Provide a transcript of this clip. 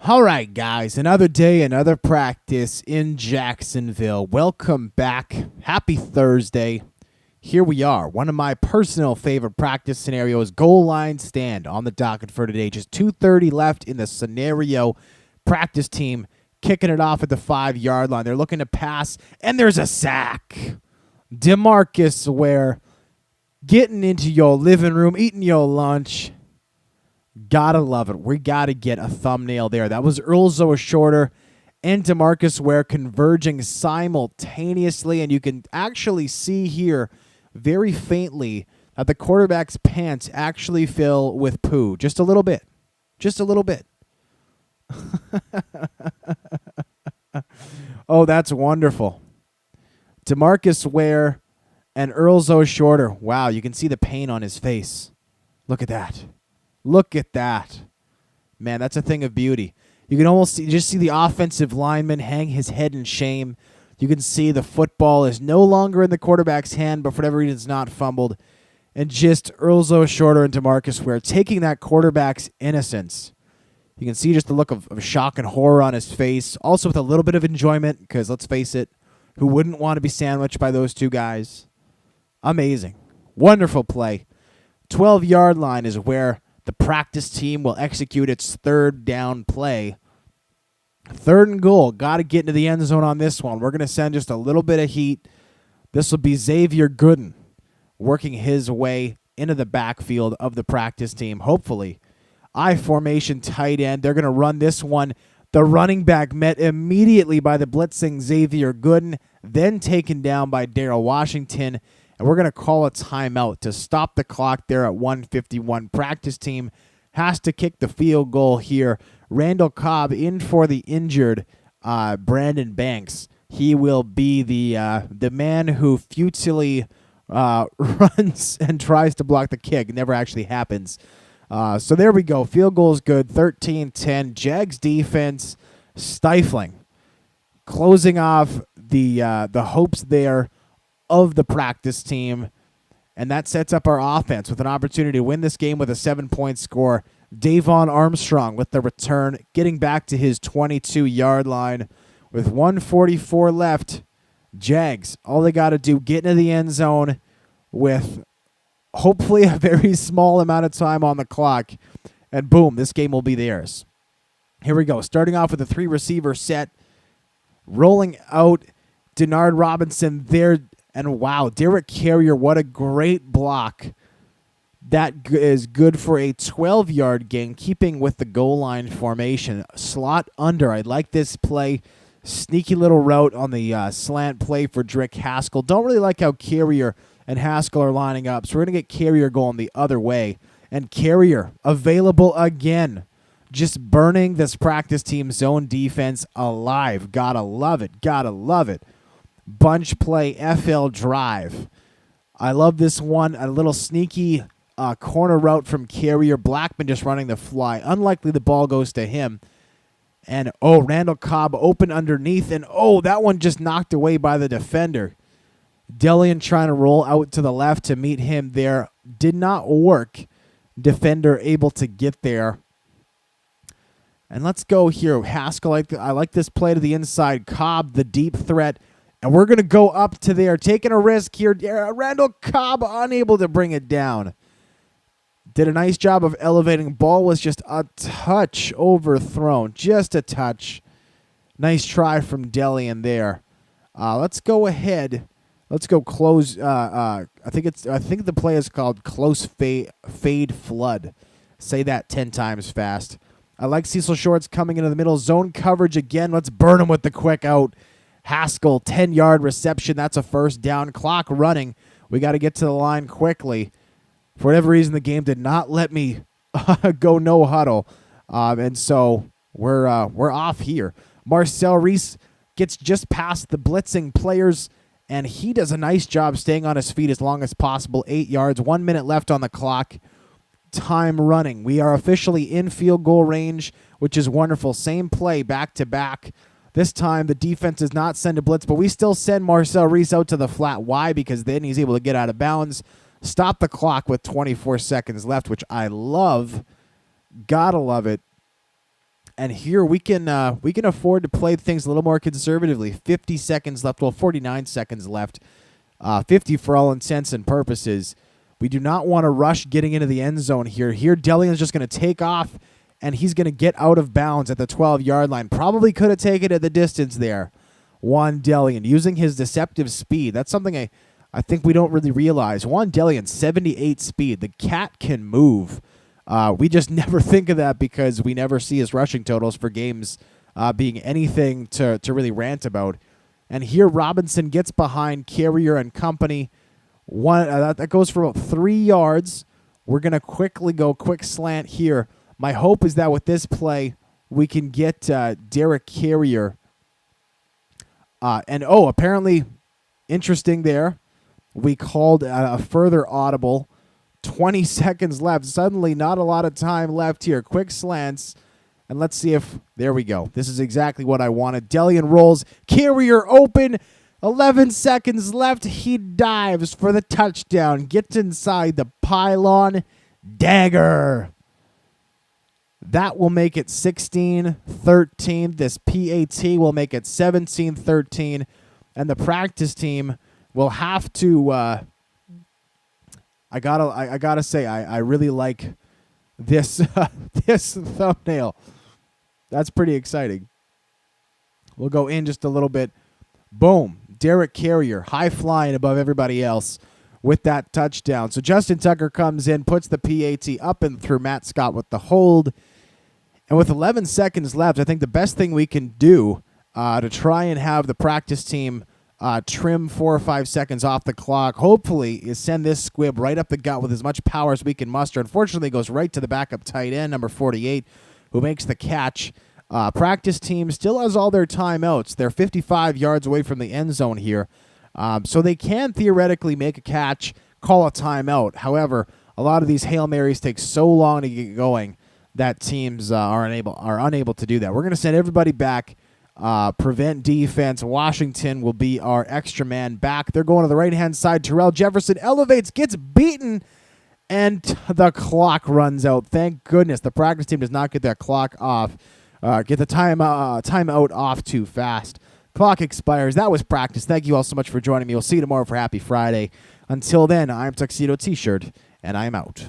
All right, guys, another day, another practice in Jacksonville. Welcome back. Happy Thursday. Here we are. One of my personal favorite practice scenarios, goal line stand on the docket for today. Just 2:30 left in the scenario. Practice team kicking it off at the 5-yard line. They're looking to pass, and there's a sack. DeMarcus Ware getting into your living room, eating your lunch. Gotta love it. We gotta get a thumbnail there. That was Earl Shorter and DeMarcus Ware converging simultaneously, and you can actually see here very faintly that the quarterback's pants actually fill with poo. Just a little bit. Just a little bit. Oh, that's wonderful. DeMarcus Ware and Earl Shorter. Wow, you can see the pain on his face. Look at that. Look at that. Man, that's a thing of beauty. You can almost just see the offensive lineman hang his head in shame. You can see the football is no longer in the quarterback's hand, but for whatever reason it's not fumbled. And just Earl Shorter and DeMarcus Ware taking that quarterback's innocence. You can see just the look of shock and horror on his face. Also with a little bit of enjoyment, because let's face it, who wouldn't want to be sandwiched by those two guys? Amazing. Wonderful play. 12-yard line is where the practice team will execute its third down play. 3rd and goal. Got to get into the end zone on this one. We're going to send just a little bit of heat. This will be Xavier Gooden working his way into the backfield of the practice team. Hopefully, I formation tight end. They're going to run this one. The running back met immediately by the blitzing Xavier Gooden, then taken down by Darrell Washington. And we're going to call a timeout to stop the clock there at 1:51. Practice team has to kick the field goal here. Randall Cobb in for the injured Brandon Banks. He will be the man who futilely runs and tries to block the kick. It never actually happens. So there we go. Field goal is good. 13-10. Jags defense stifling. Closing off the hopes there of the practice team, and that sets up our offense with an opportunity to win this game with a 7-point score. Davon Armstrong with the return, getting back to his 22-yard line with 1:44 left. Jags, all they got to do, get into the end zone with hopefully a very small amount of time on the clock, and boom, this game will be theirs. Here we go, starting off with a 3-receiver set, rolling out Denard Robinson there. And wow, Derek Carrier, what a great block. That is good for a 12-yard gain, keeping with the goal line formation. Slot under. I like this play. Sneaky little route on the slant play for Drake Haskell. Don't really like how Carrier and Haskell are lining up, so we're going to get Carrier going the other way. And Carrier available again. Just burning this practice team zone defense alive. Gotta love it. Gotta love it. Bunch play, FL drive. I love this one. A little sneaky corner route from Carrier. Blackman just running the fly. Unlikely the ball goes to him. And, Randall Cobb open underneath. And, that one just knocked away by the defender. Delian trying to roll out to the left to meet him there. Did not work. Defender able to get there. And let's go here. Haskell, I like this play to the inside. Cobb, the deep threat. And we're going to go up to there, taking a risk here. Randall Cobb unable to bring it down. Did a nice job of elevating. Ball was just a touch overthrown. Just a touch. Nice try from Delian there. Let's go ahead. Let's go close. I think the play is called close fade flood. Say that 10 times fast. I like Cecil Shorts coming into the middle. Zone coverage again. Let's burn him with the quick out. Haskell, 10-yard reception. That's a first down. Clock running. We got to get to the line quickly. For whatever reason, the game did not let me go no huddle. And so we're off here. Marcel Reese gets just past the blitzing players, and he does a nice job staying on his feet as long as possible. 8 yards, 1 minute left on the clock. Time running. We are officially in field goal range, which is wonderful. Same play back to back. This time, the defense does not send a blitz, but we still send Marcel Reese out to the flat. Why? Because then he's able to get out of bounds, stop the clock with 24 seconds left, which I love. Gotta love it. And here we can afford to play things a little more conservatively. 50 seconds left. Well, 49 seconds left. 50 for all intents and purposes. We do not want to rush getting into the end zone here. Here, Dellion's just going to take off, and he's going to get out of bounds at the 12-yard line. Probably could have taken it the distance there. Juan Delion using his deceptive speed. That's something I think we don't really realize. Juan Delion, 78 speed. The cat can move. We just never think of that because we never see his rushing totals for games being anything to really rant about. And here Robinson gets behind Carrier and company. That goes for about 3 yards. We're going to quickly go quick slant here. My hope is that with this play, we can get Derek Carrier. Apparently, interesting there. We called a further audible. 20 seconds left. Suddenly, not a lot of time left here. Quick slants. And let's see if... There we go. This is exactly what I wanted. Delion rolls. Carrier open. 11 seconds left. He dives for the touchdown. Gets inside the pylon. Dagger. That will make it 16-13. This PAT will make it 17-13. And the practice team will have to... I gotta say, I really like this this thumbnail. That's pretty exciting. We'll go in just a little bit. Boom. Derek Carrier, high flying above everybody else with that touchdown. So Justin Tucker comes in, puts the PAT up and through Matt Scott with the hold. And with 11 seconds left, I think the best thing we can do to try and have the practice team trim 4 or 5 seconds off the clock, hopefully, is send this squib right up the gut with as much power as we can muster. Unfortunately, it goes right to the backup tight end, number 48, who makes the catch. Practice team still has all their timeouts. They're 55 yards away from the end zone here. So they can theoretically make a catch, call a timeout. However, a lot of these Hail Marys take so long to get going that teams are unable to do that. We're going to send everybody back. Prevent defense. Washington will be our extra man back. They're going to the right-hand side. Terrell Jefferson elevates, gets beaten, and the clock runs out. Thank goodness the practice team does not get that clock off. Get the timeout off too fast. Clock expires. That was practice. Thank you all so much for joining me. We'll see you tomorrow for Happy Friday. Until then, I'm Tuxedo T-Shirt, and I'm out.